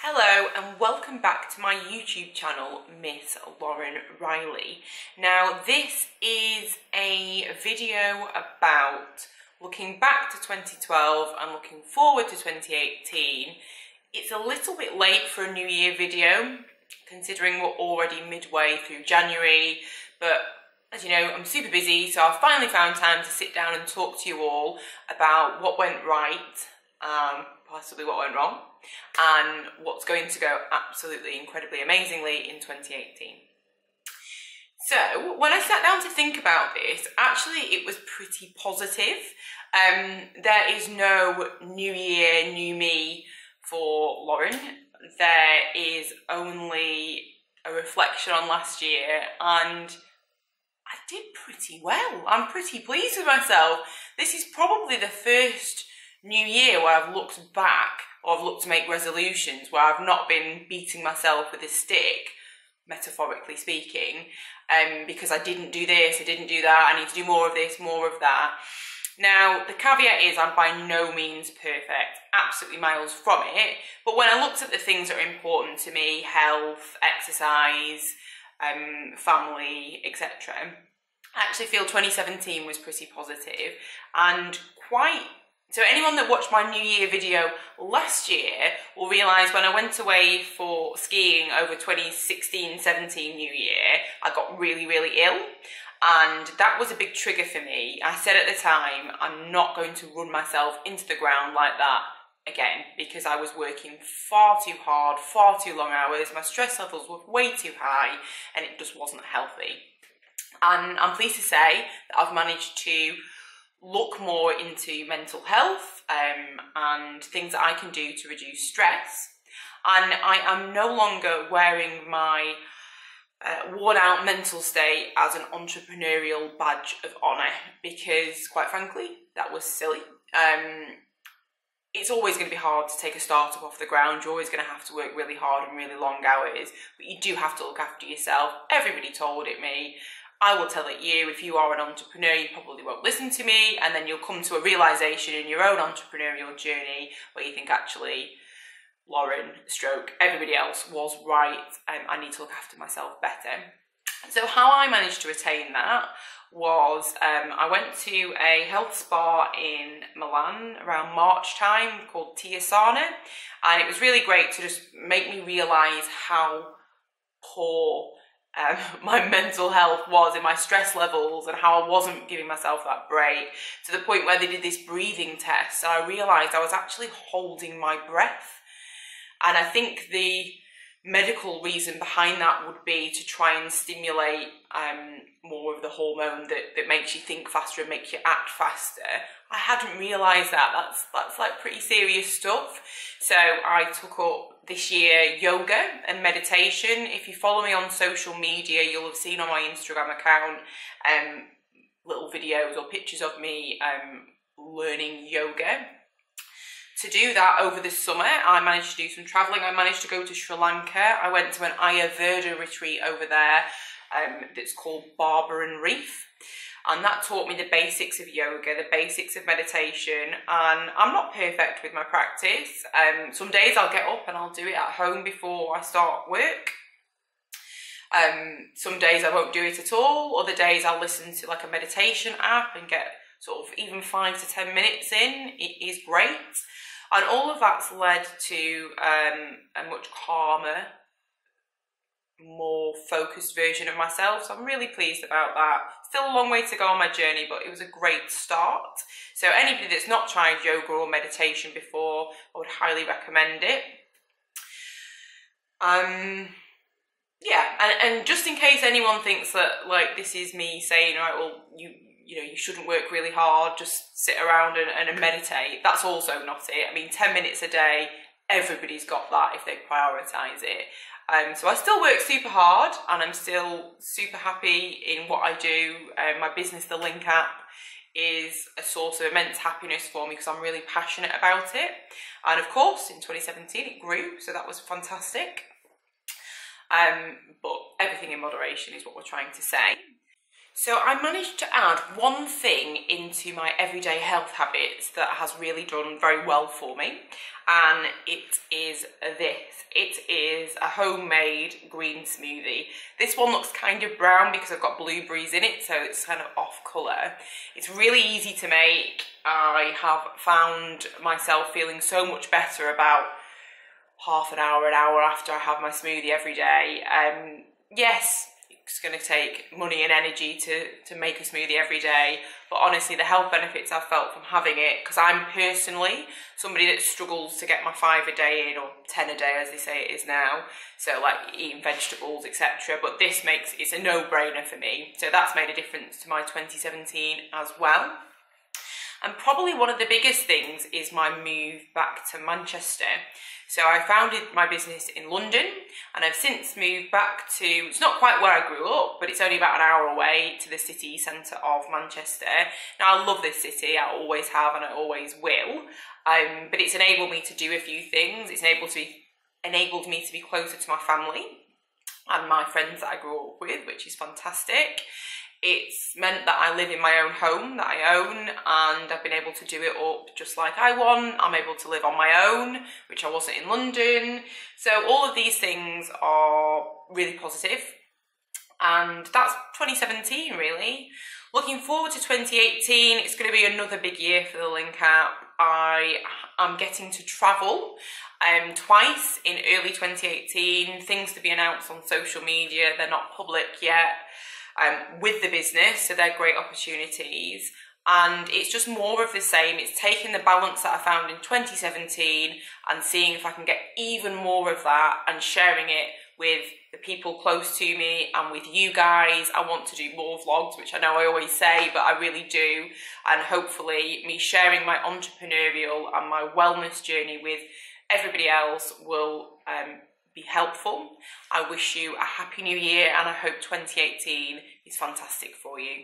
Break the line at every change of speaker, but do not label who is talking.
Hello and welcome back to my YouTube channel, Miss Lauren Riley. Now this is a video about looking back to 2012 and looking forward to 2018. It's a little bit late for a New Year video, considering we're already midway through January, but as you know, I'm super busy, so I've finally found time to sit down and talk to you all about what went right, possibly what went wrong, and what's going to go absolutely incredibly amazingly in 2018. So when I sat down to think about this, actually it was pretty positive. There is no new year, new me for Lauren. There is only a reflection on last year, and I did pretty well. I'm pretty pleased with myself. This is probably the first New Year where I've looked back, or I've looked to make resolutions, where I've not been beating myself with a stick, metaphorically speaking, because I didn't do this, I didn't do that, I need to do more of this, more of that. Now, the caveat is I'm by no means perfect, absolutely miles from it, but when I looked at the things that are important to me, health, exercise, family, etc., I actually feel 2017 was pretty positive and so anyone that watched my New Year video last year will realise when I went away for skiing over 2016-17 New Year, I got really, really ill. And that was a big trigger for me. I said at the time, I'm not going to run myself into the ground like that again, because I was working far too hard, far too long hours. My stress levels were way too high and it just wasn't healthy. And I'm pleased to say that I've managed to look more into mental health and things that I can do to reduce stress. And I am no longer wearing my worn out mental state as an entrepreneurial badge of honour, because quite frankly, that was silly. It's always going to be hard to take a startup off the ground. You're always going to have to work really hard and really long hours, but you do have to look after yourself. Everybody told it me. I will tell it you. If you are an entrepreneur, you probably won't listen to me, and then you'll come to a realisation in your own entrepreneurial journey where you think, actually, Lauren, everybody else was right, I need to look after myself better. So how I managed to attain that was I went to a health spa in Milan around March time called Tiasana, and it was really great to just make me realise how poor my mental health was and my stress levels, and how I wasn't giving myself that break, to the point where they did this breathing test and I realised I was actually holding my breath. And I think the medical reason behind that would be to try and stimulate more of the hormone that makes you think faster and makes you act faster. I hadn't realised that. That's like pretty serious stuff. So I took up this year yoga and meditation. If you follow me on social media, you'll have seen on my Instagram account little videos or pictures of me learning yoga. To do that over the summer, I managed to do some travelling. I managed to go to Sri Lanka. I went to an Ayurveda retreat over there that's called Barber and Reef. And that taught me the basics of yoga, the basics of meditation. And I'm not perfect with my practice. Some days I'll get up and I'll do it at home before I start work. Some days I won't do it at all. Other days I'll listen to like a meditation app and get sort of even 5 to 10 minutes in. It is great. And all of that's led to a much calmer, more focused version of myself. So I'm really pleased about that. Still a long way to go on my journey, but it was a great start. So anybody that's not tried yoga or meditation before, I would highly recommend it. Yeah, and just in case anyone thinks that like this is me saying, right, well, you know, you shouldn't work really hard, just sit around and meditate. That's also not it. I mean, 10 minutes a day, everybody's got that if they prioritise it. So I still work super hard and I'm still super happy in what I do. My business, the Link app, is a source of immense happiness for me because I'm really passionate about it. And of course, in 2017, it grew, so that was fantastic. But everything in moderation is what we're trying to say. So I managed to add one thing into my everyday health habits that has really done very well for me, and it is this. It is a homemade green smoothie. This one looks kind of brown because I've got blueberries in it, so it's kind of off colour. It's really easy to make. I have found myself feeling so much better about half an hour after I have my smoothie every day. Yes, it's going to take money and energy to make a smoothie every day, but honestly the health benefits I've felt from having it, because I'm personally somebody that struggles to get my 5 a day in, or 10 a day as they say it is now, so like eating vegetables, etc. But this it's a no-brainer for me, so that's made a difference to my 2017 as well. And probably one of the biggest things is my move back to Manchester. So I founded my business in London, and I've since moved back to, it's not quite where I grew up, but it's only about an hour away, to the city centre of Manchester. Now I love this city, I always have and I always will, but it's enabled me to do a few things. It's enabled me to be closer to my family and my friends that I grew up with, which is fantastic. It's meant that I live in my own home that I own, and I've been able to do it up just like I want. I'm able to live on my own, which I wasn't in London. So all of these things are really positive, and that's 2017 really. Looking forward to 2018, it's going to be another big year for the Link app. I am getting to travel twice in early 2018, things to be announced on social media, they're not public yet. With the business, so they're great opportunities, and it's just more of the same. It's taking the balance that I found in 2017 and seeing if I can get even more of that and sharing it with the people close to me and with you guys. I want to do more vlogs, which I know I always say, but I really do, and hopefully me sharing my entrepreneurial and my wellness journey with everybody else will be helpful. I wish you a happy new year, and I hope 2018 is fantastic for you.